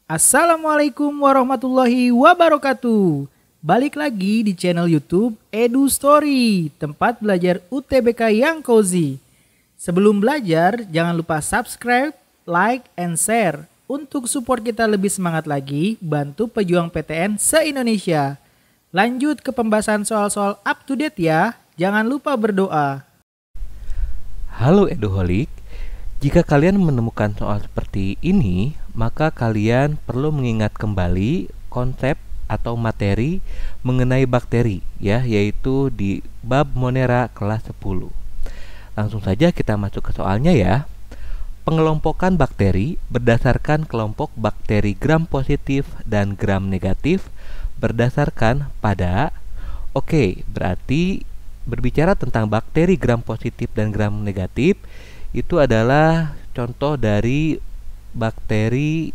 Assalamualaikum warahmatullahi wabarakatuh. Balik lagi di channel YouTube Edu Story, tempat belajar UTBK yang cozy. Sebelum belajar, jangan lupa subscribe, like, and share. Untuk support kita lebih semangat lagi, bantu pejuang PTN se-Indonesia. Lanjut ke pembahasan soal-soal up to date ya. Jangan lupa berdoa. Halo Eduholik, jika kalian menemukan soal seperti ini, maka kalian perlu mengingat kembali konsep atau materi mengenai bakteri ya, yaitu di bab Monera kelas 10. Langsung saja kita masuk ke soalnya ya. Pengelompokan bakteri berdasarkan kelompok bakteri gram positif dan gram negatif berdasarkan pada berarti berbicara tentang bakteri gram positif dan gram negatif itu adalah contoh dari bakteri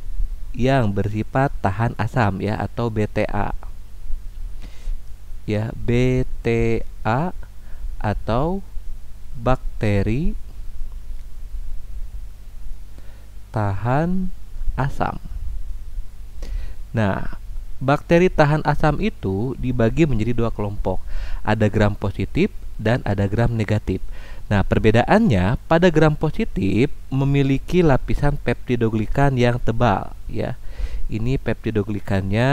yang bersifat tahan asam ya, atau BTA. Ya, BTA atau bakteri tahan asam. Nah, bakteri tahan asam itu dibagi menjadi dua kelompok. Ada gram positif dan ada gram negatif. Nah, perbedaannya pada gram positif memiliki lapisan peptidoglikan yang tebal ya. Ini peptidoglikannya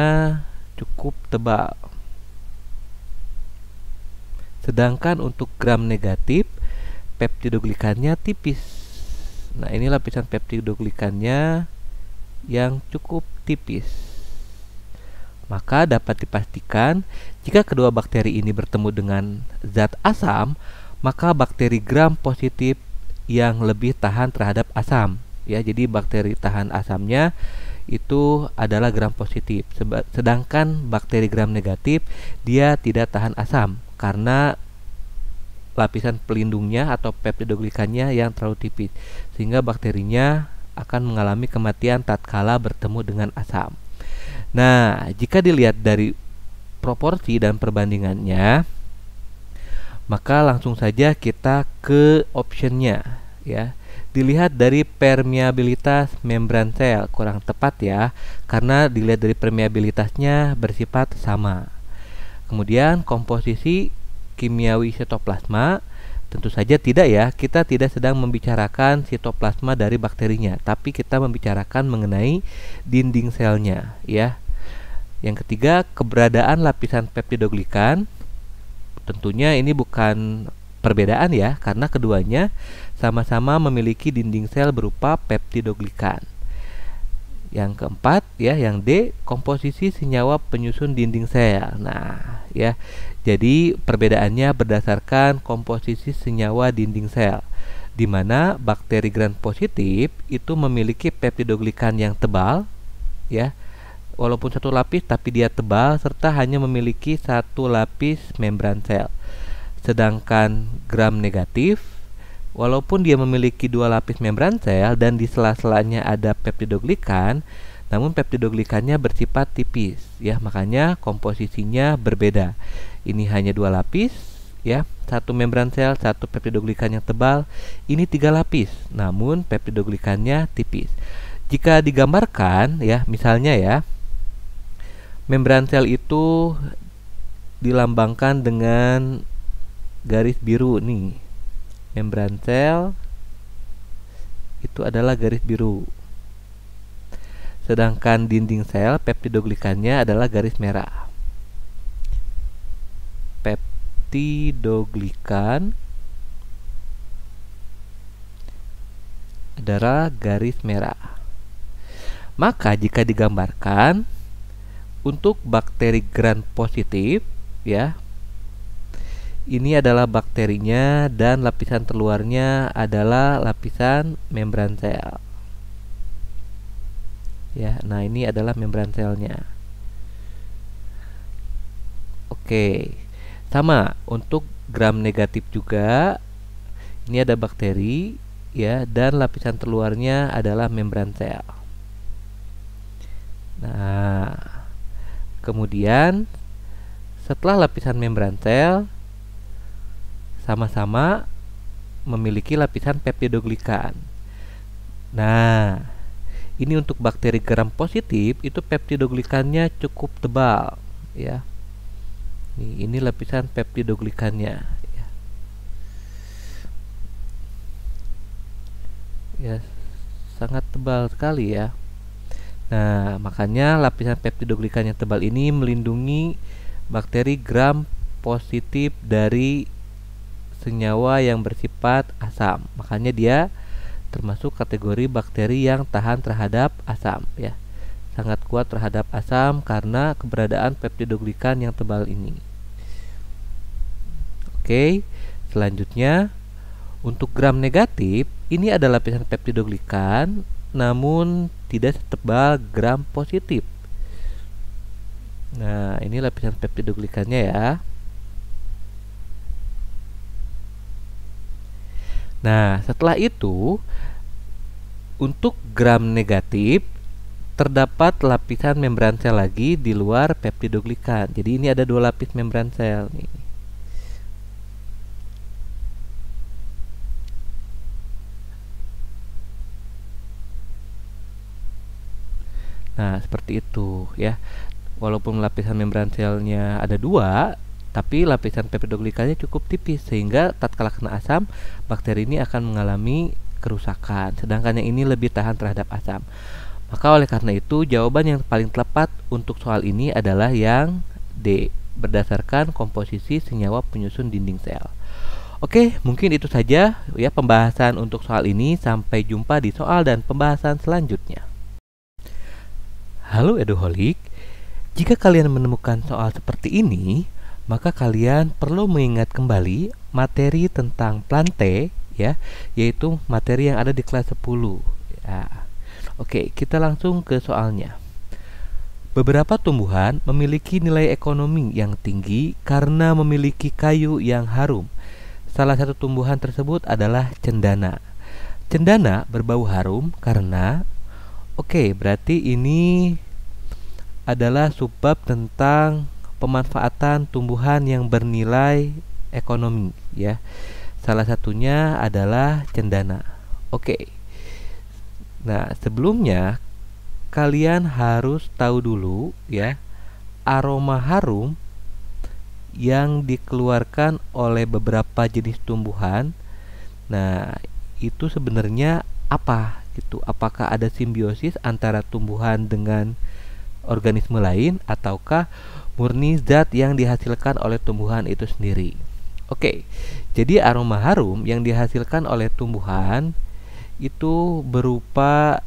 cukup tebal. Sedangkan untuk gram negatif peptidoglikannya tipis. Nah, ini lapisan peptidoglikannya yang cukup tipis. Maka dapat dipastikan jika kedua bakteri ini bertemu dengan zat asam, maka bakteri gram positif yang lebih tahan terhadap asam ya. Jadi bakteri tahan asamnya itu adalah gram positif, sedangkan bakteri gram negatif dia tidak tahan asam karena lapisan pelindungnya atau peptidoglikannya yang terlalu tipis, sehingga bakterinya akan mengalami kematian tatkala bertemu dengan asam. Nah, jika dilihat dari proporsi dan perbandingannya, maka langsung saja kita ke optionnya ya. Dilihat dari permeabilitas membran sel, kurang tepat ya, karena dilihat dari permeabilitasnya bersifat sama. Kemudian komposisi kimiawi sitoplasma, tentu saja tidak ya, kita tidak sedang membicarakan sitoplasma dari bakterinya, tapi kita membicarakan mengenai dinding selnya ya. Yang ketiga, keberadaan lapisan peptidoglikan. Tentunya ini bukan perbedaan ya, karena keduanya sama-sama memiliki dinding sel berupa peptidoglikan. Yang keempat ya, yang D, komposisi senyawa penyusun dinding sel. Nah, ya. Jadi perbedaannya berdasarkan komposisi senyawa dinding sel, di mana bakteri gram positif itu memiliki peptidoglikan yang tebal ya. Walaupun satu lapis tapi dia tebal serta hanya memiliki satu lapis membran sel. Sedangkan gram negatif walaupun dia memiliki dua lapis membran sel dan di sela-selanya ada peptidoglikan, namun peptidoglikannya bersifat tipis ya, makanya komposisinya berbeda. Ini hanya dua lapis ya, satu membran sel, satu peptidoglikan yang tebal. Ini tiga lapis, namun peptidoglikannya tipis. Jika digambarkan ya, misalnya ya, membran sel itu dilambangkan dengan garis biru nih. Membran sel itu adalah garis biru. Sedangkan dinding sel peptidoglikannya adalah garis merah. Peptidoglikan adalah garis merah. Maka jika digambarkan untuk bakteri gram positif ya, ini adalah bakterinya dan lapisan terluarnya adalah lapisan membran sel ya. Nah, ini adalah membran selnya. Sama untuk gram negatif juga. Ini ada bakteri ya, dan lapisan terluarnya adalah membran sel. Nah, kemudian setelah lapisan membran sel sama-sama memiliki lapisan peptidoglikan. Nah, Ini untuk bakteri gram positif itu peptidoglikannya cukup tebal ya. Ini lapisan peptidoglikannya ya. Ya, sangat tebal sekali ya. Nah, makanya lapisan peptidoglikan yang tebal ini melindungi bakteri gram positif dari senyawa yang bersifat asam. Makanya dia termasuk kategori bakteri yang tahan terhadap asam ya. Sangat kuat terhadap asam karena keberadaan peptidoglikan yang tebal ini. Oke, selanjutnya untuk gram negatif ini ada lapisan peptidoglikan namun tidak setebal gram positif. Nah, ini lapisan peptidoglikannya ya. Nah, setelah itu untuk gram negatif terdapat lapisan membran sel lagi di luar peptidoglikan. Jadi ini ada 2 lapis membran sel nih. Nah, seperti itu ya. Walaupun lapisan membran selnya ada 2, tapi lapisan peptidoglikannya cukup tipis sehingga tatkala kena asam, bakteri ini akan mengalami kerusakan. Sedangkan yang ini lebih tahan terhadap asam. Maka oleh karena itu, jawaban yang paling tepat untuk soal ini adalah yang D, berdasarkan komposisi senyawa penyusun dinding sel. Oke, mungkin itu saja ya pembahasan untuk soal ini. Sampai jumpa di soal dan pembahasan selanjutnya. Halo Eduholik, jika kalian menemukan soal seperti ini, maka kalian perlu mengingat kembali materi tentang plante ya, yaitu materi yang ada di kelas 10 ya. Oke, kita langsung ke soalnya. Beberapa tumbuhan memiliki nilai ekonomi yang tinggi karena memiliki kayu yang harum. Salah satu tumbuhan tersebut adalah cendana. Cendana berbau harum karena berarti ini adalah subbab tentang pemanfaatan tumbuhan yang bernilai ekonomi ya. Salah satunya adalah cendana. Nah, sebelumnya kalian harus tahu dulu ya aroma harum yang dikeluarkan oleh beberapa jenis tumbuhan. Nah, itu sebenarnya apa gitu? Apakah ada simbiosis antara tumbuhan dengan organisme lain ataukah murni zat yang dihasilkan oleh tumbuhan itu sendiri? Jadi aroma harum yang dihasilkan oleh tumbuhan itu berupa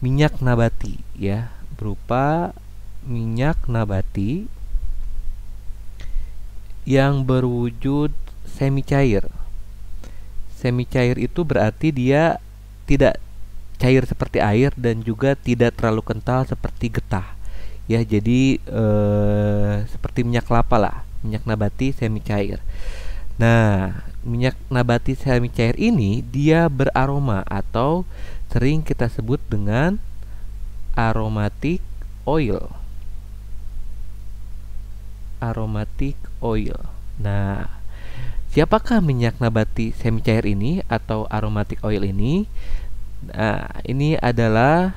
minyak nabati ya, berupa minyak nabati yang berwujud semi cair. Semi cair itu berarti dia tidak cair seperti air dan juga tidak terlalu kental seperti getah ya. Jadi seperti minyak kelapa lah, minyak nabati semi cair. Nah, minyak nabati semi cair ini dia beraroma atau sering kita sebut dengan aromatic oil. Aromatic oil. Nah, siapakah minyak nabati semi cair ini atau aromatic oil ini? Nah, ini adalah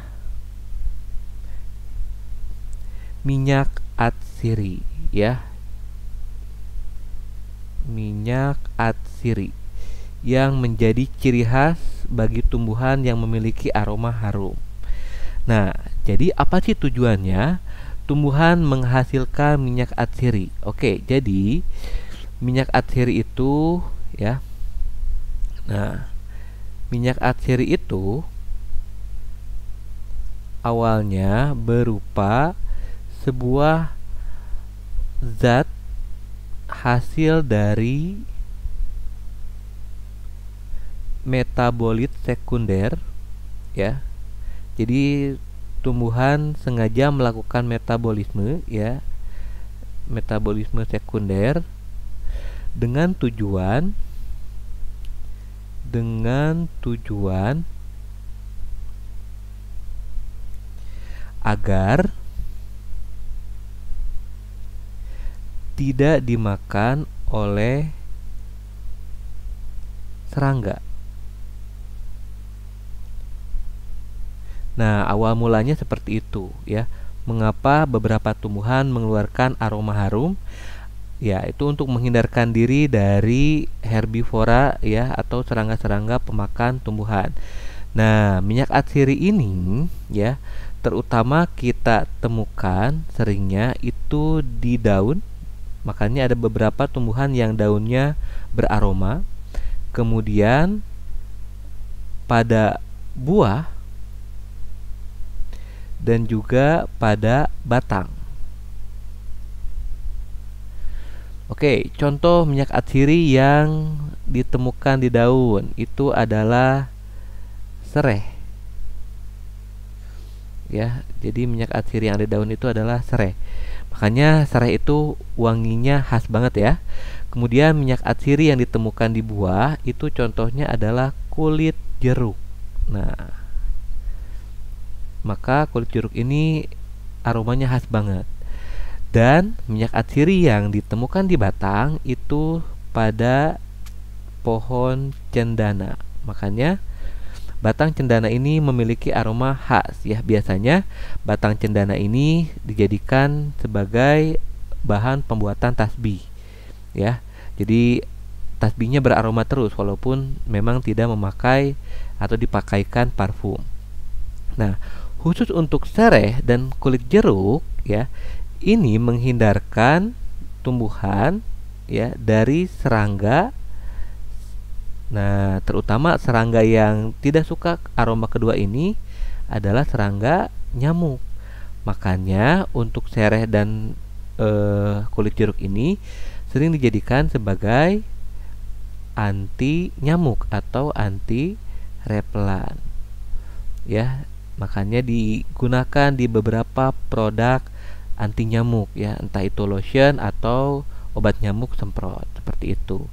minyak atsiri ya. Minyak atsiri yang menjadi ciri khas bagi tumbuhan yang memiliki aroma harum. Nah, jadi apa sih tujuannya tumbuhan menghasilkan minyak atsiri? Jadi minyak atsiri itu ya. Nah, minyak atsiri itu awalnya berupa sebuah zat hasil dari metabolit sekunder ya. Jadi tumbuhan sengaja melakukan metabolisme ya, metabolisme sekunder dengan tujuan agar tidak dimakan oleh serangga. Nah, awal mulanya seperti itu ya. Mengapa beberapa tumbuhan mengeluarkan aroma harum? Ya, itu untuk menghindarkan diri dari herbivora ya atau serangga-serangga pemakan tumbuhan. Nah, minyak atsiri ini ya terutama kita temukan seringnya itu di daun. Makanya ada beberapa tumbuhan yang daunnya beraroma. Kemudian pada buah dan juga pada batang. Oke, contoh minyak atsiri yang ditemukan di daun itu adalah sereh. Ya, jadi minyak atsiri yang ada di daun itu adalah sereh. Makanya sereh itu wanginya khas banget ya. Kemudian minyak atsiri yang ditemukan di buah itu contohnya adalah kulit jeruk. Nah, maka kulit jeruk ini aromanya khas banget. Dan minyak atsiri yang ditemukan di batang itu pada pohon cendana. Makanya batang cendana ini memiliki aroma khas ya. Biasanya batang cendana ini dijadikan sebagai bahan pembuatan tasbih ya. Jadi tasbihnya beraroma terus walaupun memang tidak memakai atau dipakaikan parfum. Nah, khusus untuk sereh dan kulit jeruk ya, ini menghindarkan tumbuhan ya dari serangga. Nah, terutama serangga yang tidak suka aroma kedua ini adalah serangga nyamuk. Makanya untuk sereh dan kulit jeruk ini sering dijadikan sebagai anti nyamuk atau anti repelan. Ya, makanya digunakan di beberapa produk anti nyamuk ya, entah itu lotion atau obat nyamuk semprot seperti itu.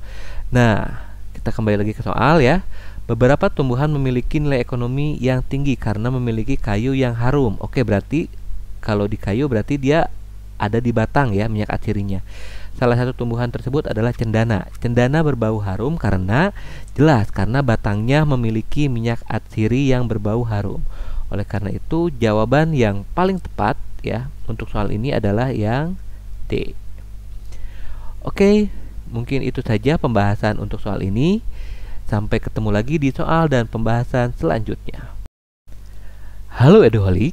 Nah, kita kembali lagi ke soal ya. Beberapa tumbuhan memiliki nilai ekonomi yang tinggi karena memiliki kayu yang harum. Oke, berarti kalau di kayu berarti dia ada di batang ya minyak atsirinya. Salah satu tumbuhan tersebut adalah cendana. Cendana berbau harum karena batangnya memiliki minyak atsiri yang berbau harum. Oleh karena itu, jawaban yang paling tepat ya untuk soal ini adalah yang D. Oke, mungkin itu saja pembahasan untuk soal ini. Sampai ketemu lagi di soal dan pembahasan selanjutnya. Halo Eduholik,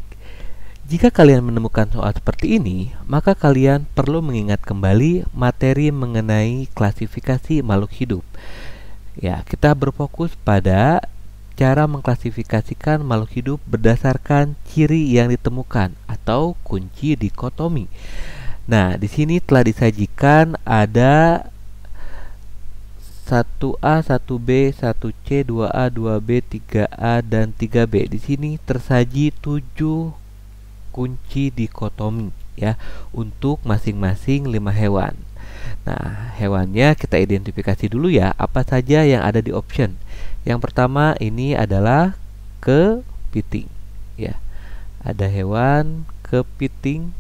jika kalian menemukan soal seperti ini, maka kalian perlu mengingat kembali materi mengenai klasifikasi makhluk hidup. Ya, kita berfokus pada cara mengklasifikasikan makhluk hidup berdasarkan ciri yang ditemukan atau kunci dikotomi. Nah, di sini telah disajikan ada 1A, 1B, 1C, 2A, 2B, 3A, dan 3B. Di sini tersaji 7 kunci dikotomi ya untuk masing-masing 5 hewan. Nah, hewannya kita identifikasi dulu ya, apa saja yang ada di option. Yang pertama ini adalah kepiting ya. Ada hewan kepiting.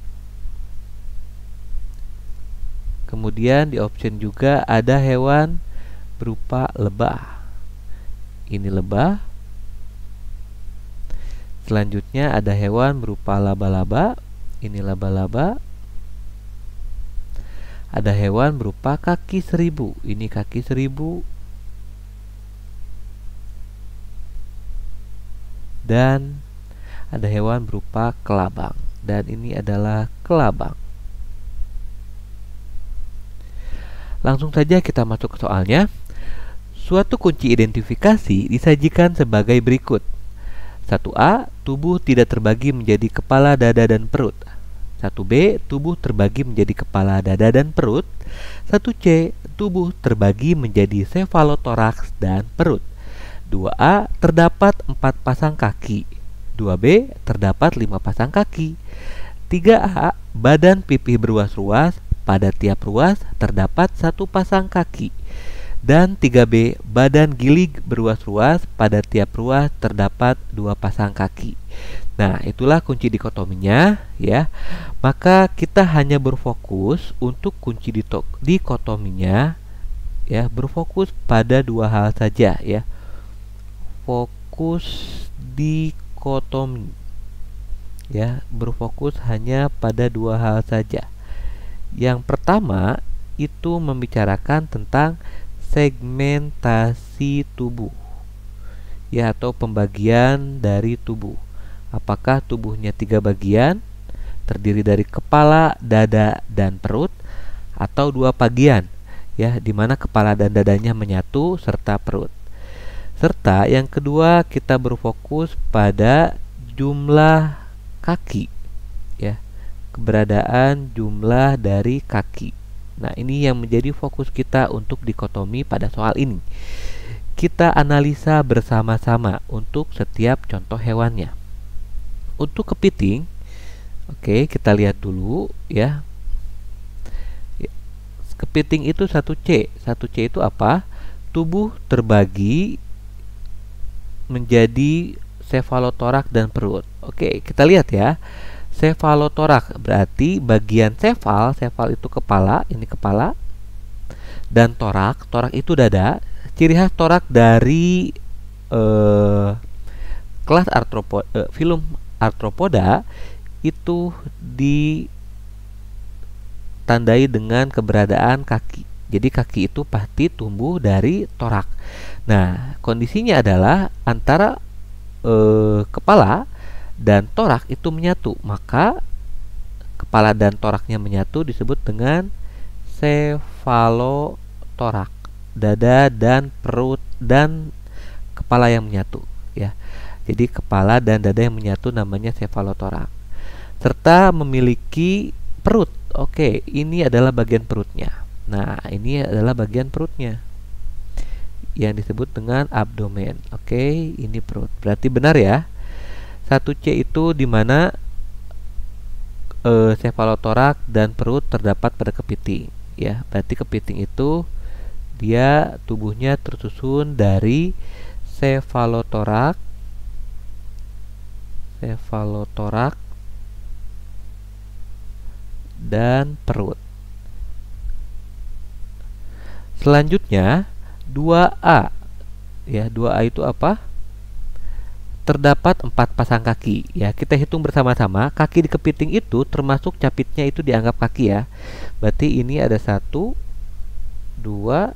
Kemudian di option juga ada hewan berupa lebah. Ini lebah. Selanjutnya ada hewan berupa laba-laba. Ini laba-laba. Ada hewan berupa kaki seribu. Ini kaki seribu. Dan ada hewan berupa kelabang. Dan ini adalah kelabang. Langsung saja kita masuk ke soalnya. Suatu kunci identifikasi disajikan sebagai berikut. 1A, tubuh tidak terbagi menjadi kepala, dada, dan perut. 1B, tubuh terbagi menjadi kepala, dada, dan perut. 1C, tubuh terbagi menjadi sefalotoraks dan perut. 2A, terdapat 4 pasang kaki. 2B, terdapat 5 pasang kaki. 3A, badan pipih beruas-ruas, pada tiap ruas terdapat 1 pasang kaki. Dan 3B, badan gilig beruas-ruas, pada tiap ruas terdapat 2 pasang kaki. Nah, itulah kunci dikotominya ya. Maka kita hanya berfokus untuk kunci dikotominya ya, berfokus pada 2 hal saja ya. Fokus dikotomi ya, berfokus hanya pada dua hal saja. Yang pertama itu membicarakan tentang segmentasi tubuh, ya, atau pembagian dari tubuh. Apakah tubuhnya 3 bagian, terdiri dari kepala, dada, dan perut, atau 2 bagian, ya, di mana kepala dan dadanya menyatu serta perut. Serta yang kedua kita berfokus pada jumlah kaki, ya, keberadaan jumlah dari kaki. Nah, ini yang menjadi fokus kita untuk dikotomi pada soal ini. Kita analisa bersama-sama untuk setiap contoh hewannya. Untuk kepiting, oke, kita lihat dulu ya. Kepiting itu 1C. 1C itu apa? Tubuh terbagi menjadi sefalotorak dan perut. Oke, kita lihat ya. Sefalotorak berarti bagian sefal itu kepala, ini kepala, dan torak itu dada. Ciri khas torak dari kelas filum arthropoda itu ditandai dengan keberadaan kaki. Jadi kaki itu pasti tumbuh dari torak. Nah, kondisinya adalah antara kepala dan torak itu menyatu, maka kepala dan toraknya menyatu disebut dengan sefalotorak. Dada dan perut dan kepala yang menyatu, ya. Jadi kepala dan dada yang menyatu namanya sefalotorak. Serta memiliki perut. Oke, ini adalah bagian perutnya. Nah, ini adalah bagian perutnya yang disebut dengan abdomen. Oke, ini perut. Berarti benar ya. 1C itu di mana sefalotorak dan perut terdapat pada kepiting, ya. Berarti kepiting itu dia tubuhnya tersusun dari sefalotorak dan perut. Selanjutnya 2A. Ya, 2A itu apa? Terdapat 4 pasang kaki, ya. Kita hitung bersama-sama. Kaki di kepiting itu termasuk capitnya itu dianggap kaki, ya. Berarti ini ada 1, 2,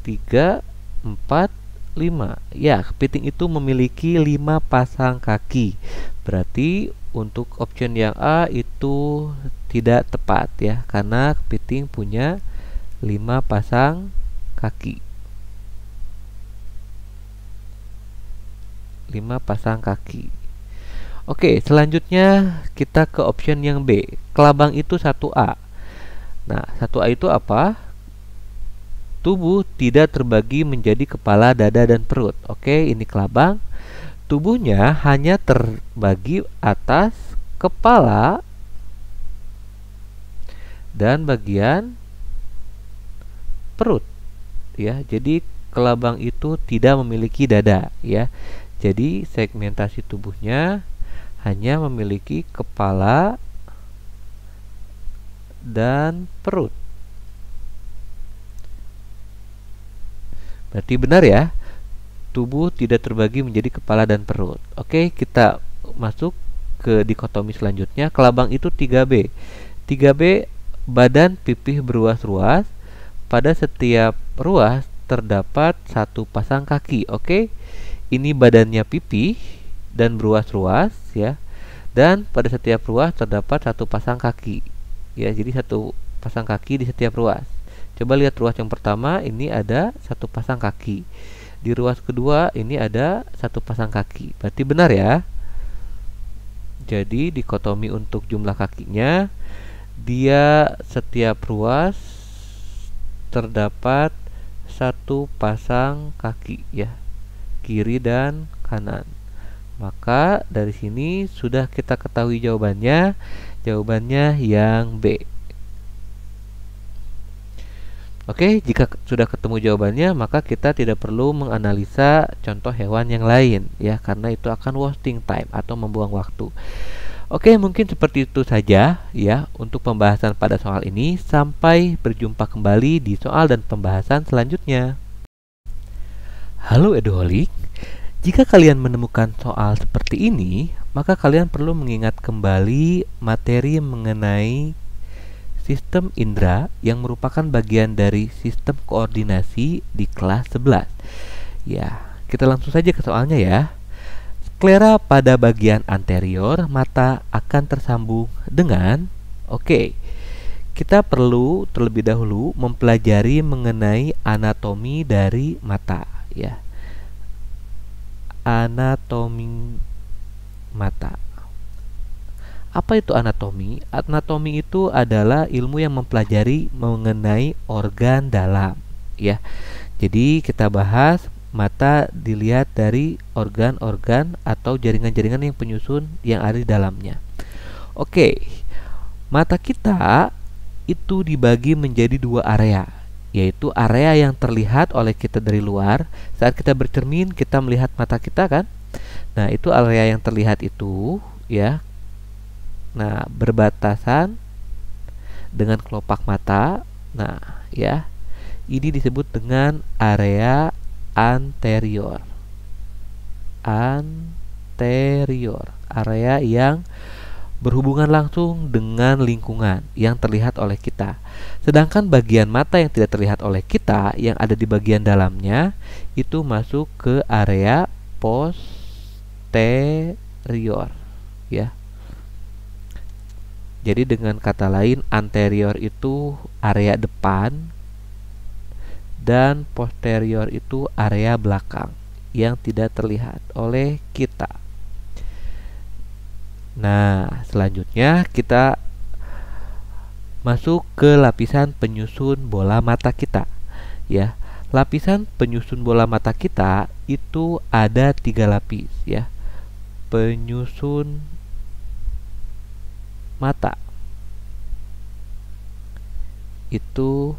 3, 4, 5. Ya, kepiting itu memiliki 5 pasang kaki. Berarti untuk option yang A itu tidak tepat, ya, karena kepiting punya 5 pasang kaki. 5 pasang kaki. Oke, selanjutnya kita ke option yang B. Kelabang itu 1A. Nah, 1A itu apa? Tubuh tidak terbagi menjadi kepala, dada, dan perut. Oke, ini kelabang. Tubuhnya hanya terbagi atas kepala dan bagian perut, ya. Jadi kelabang itu tidak memiliki dada, ya. Jadi segmentasi tubuhnya hanya memiliki kepala dan perut. Berarti benar ya, tubuh tidak terbagi menjadi kepala dan perut. Oke, kita masuk ke dikotomi selanjutnya. Kelabang itu 3B. 3B, badan pipih beruas-ruas. Pada setiap ruas terdapat 1 pasang kaki. Oke, ini badannya pipih dan beruas-ruas, ya. Dan pada setiap ruas terdapat 1 pasang kaki, ya. Jadi 1 pasang kaki di setiap ruas. Coba lihat ruas yang pertama, ini ada 1 pasang kaki. Di ruas kedua ini ada 1 pasang kaki. Berarti benar ya. Jadi dikotomi untuk jumlah kakinya, dia setiap ruas terdapat 1 pasang kaki, ya, kiri dan kanan. Maka dari sini sudah kita ketahui jawabannya. Jawabannya yang B. Oke, jika sudah ketemu jawabannya, maka kita tidak perlu menganalisa contoh hewan yang lain, ya, karena itu akan wasting time atau membuang waktu. Oke, mungkin seperti itu saja, ya, untuk pembahasan pada soal ini. Sampai berjumpa kembali di soal dan pembahasan selanjutnya. Halo Eduholik, jika kalian menemukan soal seperti ini, maka kalian perlu mengingat kembali materi mengenai sistem indera yang merupakan bagian dari sistem koordinasi di kelas 11. Ya, kita langsung saja ke soalnya ya. Sklera pada bagian anterior mata akan tersambung dengan kita perlu terlebih dahulu mempelajari mengenai anatomi dari mata ya. Anatomi mata. Apa itu anatomi? Anatomi itu adalah ilmu yang mempelajari mengenai organ dalam ya. Jadi kita bahas mata dilihat dari organ-organ atau jaringan-jaringan yang penyusun yang ada di dalamnya. Mata kita itu dibagi menjadi dua area, yaitu area yang terlihat oleh kita dari luar. Saat kita bercermin, kita melihat mata kita kan? Nah, itu area yang terlihat itu ya. Nah, berbatasan dengan kelopak mata. Nah, ya. Ini disebut dengan area anterior. Anterior, area yang berhubungan langsung dengan lingkungan yang terlihat oleh kita. Sedangkan bagian mata yang tidak terlihat oleh kita yang ada di bagian dalamnya itu masuk ke area posterior ya. Jadi dengan kata lain, anterior itu area depan dan posterior itu area belakang yang tidak terlihat oleh kita. Nah, selanjutnya kita masuk ke lapisan penyusun bola mata kita ya. Lapisan penyusun bola mata kita itu ada 3 lapis ya. Penyusun mata itu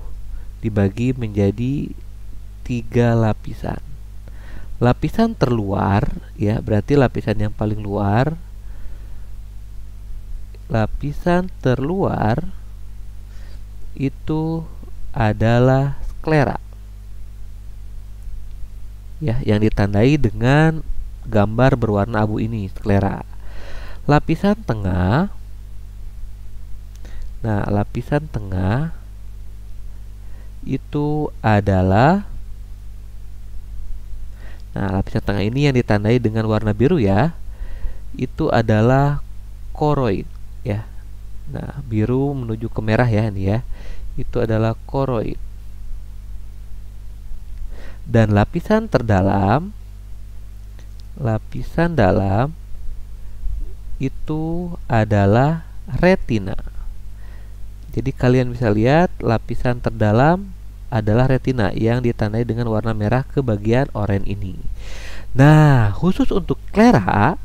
dibagi menjadi 3 lapisan. Lapisan terluar ya, berarti lapisan yang paling luar. Lapisan terluar itu adalah sklera ya, yang ditandai dengan gambar berwarna abu ini, sklera. Lapisan tengah. Nah, lapisan tengah itu adalah lapisan tengah ini yang ditandai dengan warna biru ya. Itu adalah koroid ya. Nah, biru menuju ke merah ya ini ya. Itu adalah koroid. Dan lapisan terdalam, lapisan dalam itu adalah retina. Jadi kalian bisa lihat lapisan terdalam adalah retina yang ditandai dengan warna merah ke bagian oranye ini. Nah, khusus untuk sklera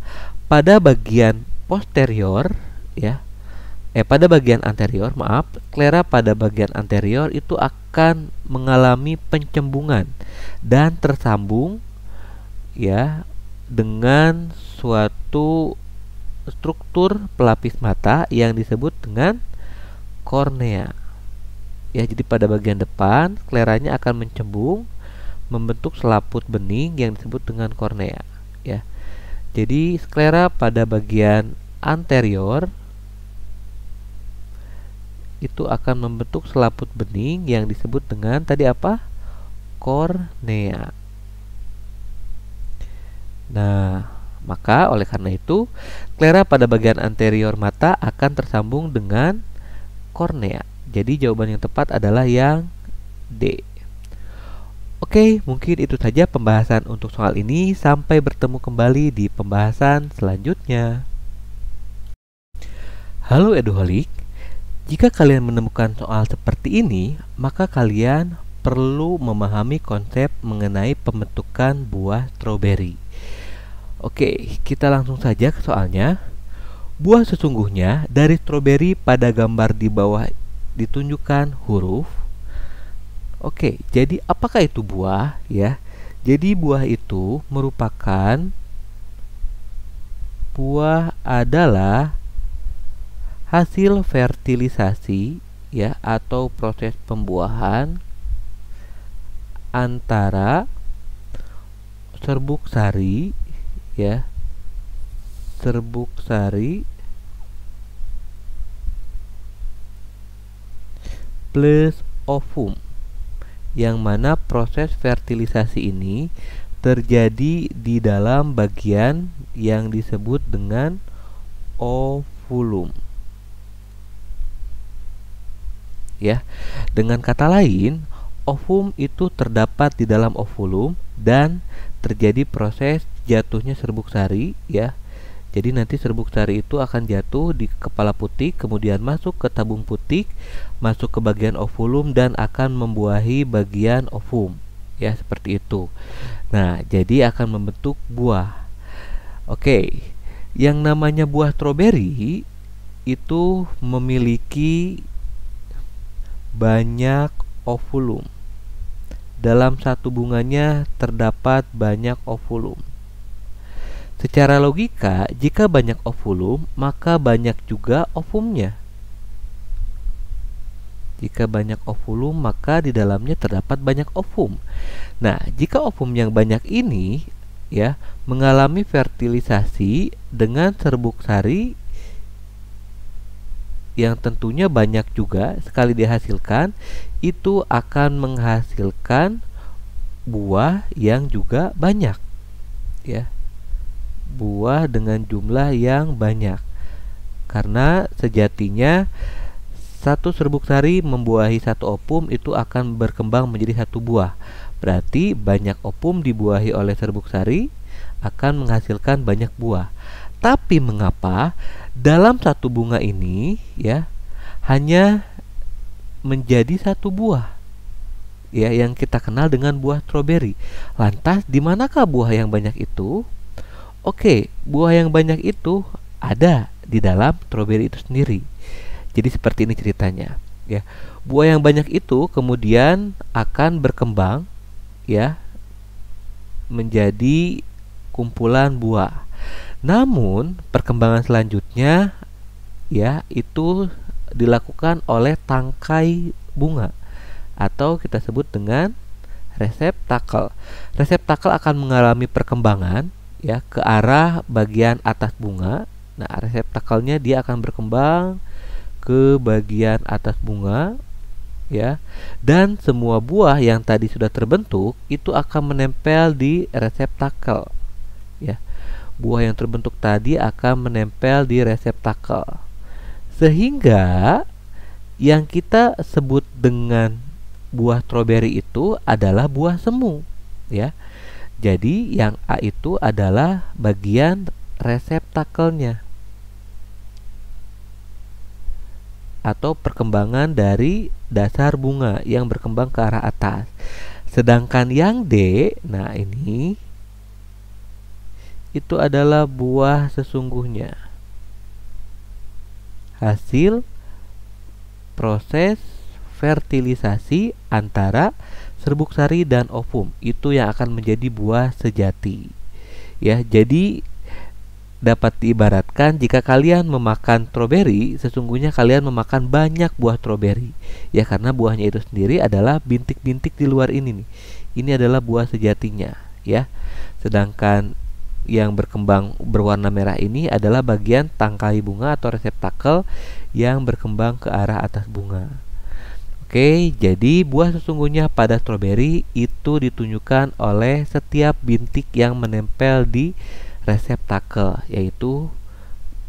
pada bagian posterior ya. Pada bagian anterior, sklera pada bagian anterior itu akan mengalami pencembungan dan tersambung ya dengan suatu struktur pelapis mata yang disebut dengan kornea. Ya, jadi pada bagian depan skleranya akan mencembung membentuk selaput bening yang disebut dengan kornea ya. Jadi sklera pada bagian anterior itu akan membentuk selaput bening yang disebut dengan tadi apa? Kornea. Nah, maka oleh karena itu sklera pada bagian anterior mata akan tersambung dengan kornea. Jadi jawaban yang tepat adalah yang D. Mungkin itu saja pembahasan untuk soal ini. Sampai bertemu kembali di pembahasan selanjutnya. Halo Eduholik. Jika kalian menemukan soal seperti ini, maka kalian perlu memahami konsep mengenai pembentukan buah stroberi. Kita langsung saja ke soalnya. Buah sesungguhnya dari stroberi pada gambar di bawah ditunjukkan huruf. Jadi apakah itu buah ya? Jadi buah itu merupakan adalah hasil fertilisasi ya atau proses pembuahan antara serbuk sari ya. serbuk sari plus ovum, yang mana proses fertilisasi ini terjadi di dalam bagian yang disebut dengan ovulum. Ya, dengan kata lain, ovum itu terdapat di dalam ovulum dan terjadi proses jatuhnya serbuk sari, ya. Jadi nanti serbuk sari itu akan jatuh di kepala putik, kemudian masuk ke tabung putik, masuk ke bagian ovulum dan akan membuahi bagian ovum. Ya, seperti itu. Nah, jadi akan membentuk buah. Oke. Yang namanya buah stroberi itu memiliki banyak ovulum. Dalam satu bunganya terdapat banyak ovulum. Secara logika, jika banyak ovulum, maka banyak juga ovumnya. Jika banyak ovulum, maka di dalamnya terdapat banyak ovum. Nah, jika ovum yang banyak ini ya mengalami fertilisasi dengan serbuk sari yang tentunya banyak juga sekali dihasilkan, itu akan menghasilkan buah yang juga banyak, ya, buah dengan jumlah yang banyak. Karena sejatinya satu serbuk sari membuahi satu ovum itu akan berkembang menjadi satu buah. Berarti banyak ovum dibuahi oleh serbuk sari akan menghasilkan banyak buah. Tapi mengapa dalam satu bunga ini ya hanya menjadi satu buah, ya, yang kita kenal dengan buah stroberi? Lantas di manakah buah yang banyak itu? Oke, buah yang banyak itu ada di dalam stroberi itu sendiri. Jadi seperti ini ceritanya, ya. Buah yang banyak itu kemudian akan berkembang, ya, menjadi kumpulan buah. Namun perkembangan selanjutnya, ya, itu dilakukan oleh tangkai bunga atau kita sebut dengan reseptakel. Reseptakel akan mengalami perkembangan, ya, ke arah bagian atas bunga. Nah, reseptakelnya dia akan berkembang ke bagian atas bunga, ya, dan semua buah yang tadi sudah terbentuk itu akan menempel di reseptakel, ya. Buah yang terbentuk tadi akan menempel di reseptakel, sehingga yang kita sebut dengan buah stroberi itu adalah buah semu, ya. Jadi yang A itu adalah bagian reseptakelnya atau perkembangan dari dasar bunga yang berkembang ke arah atas. Sedangkan yang D, nah ini itu adalah buah sesungguhnya, hasil proses fertilisasi antara serbuk sari dan ovum. Itu yang akan menjadi buah sejati, ya. Jadi dapat diibaratkan jika kalian memakan stroberi, sesungguhnya kalian memakan banyak buah stroberi, ya, karena buahnya itu sendiri adalah bintik-bintik di luar ini nih. Ini adalah buah sejatinya, ya. Sedangkan yang berkembang berwarna merah ini adalah bagian tangkai bunga atau reseptakel yang berkembang ke arah atas bunga. Oke, jadi buah sesungguhnya pada stroberi itu ditunjukkan oleh setiap bintik yang menempel di reseptakel, yaitu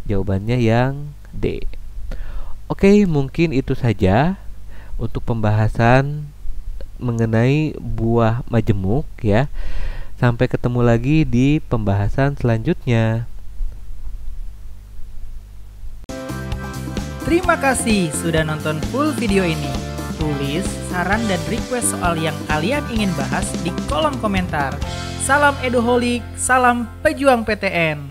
jawabannya yang D. Oke, mungkin itu saja untuk pembahasan mengenai buah majemuk, ya. Sampai ketemu lagi di pembahasan selanjutnya. Terima kasih sudah nonton full video ini. Tulis saran dan request soal yang kalian ingin bahas di kolom komentar. Salam Eduholik, salam pejuang PTN.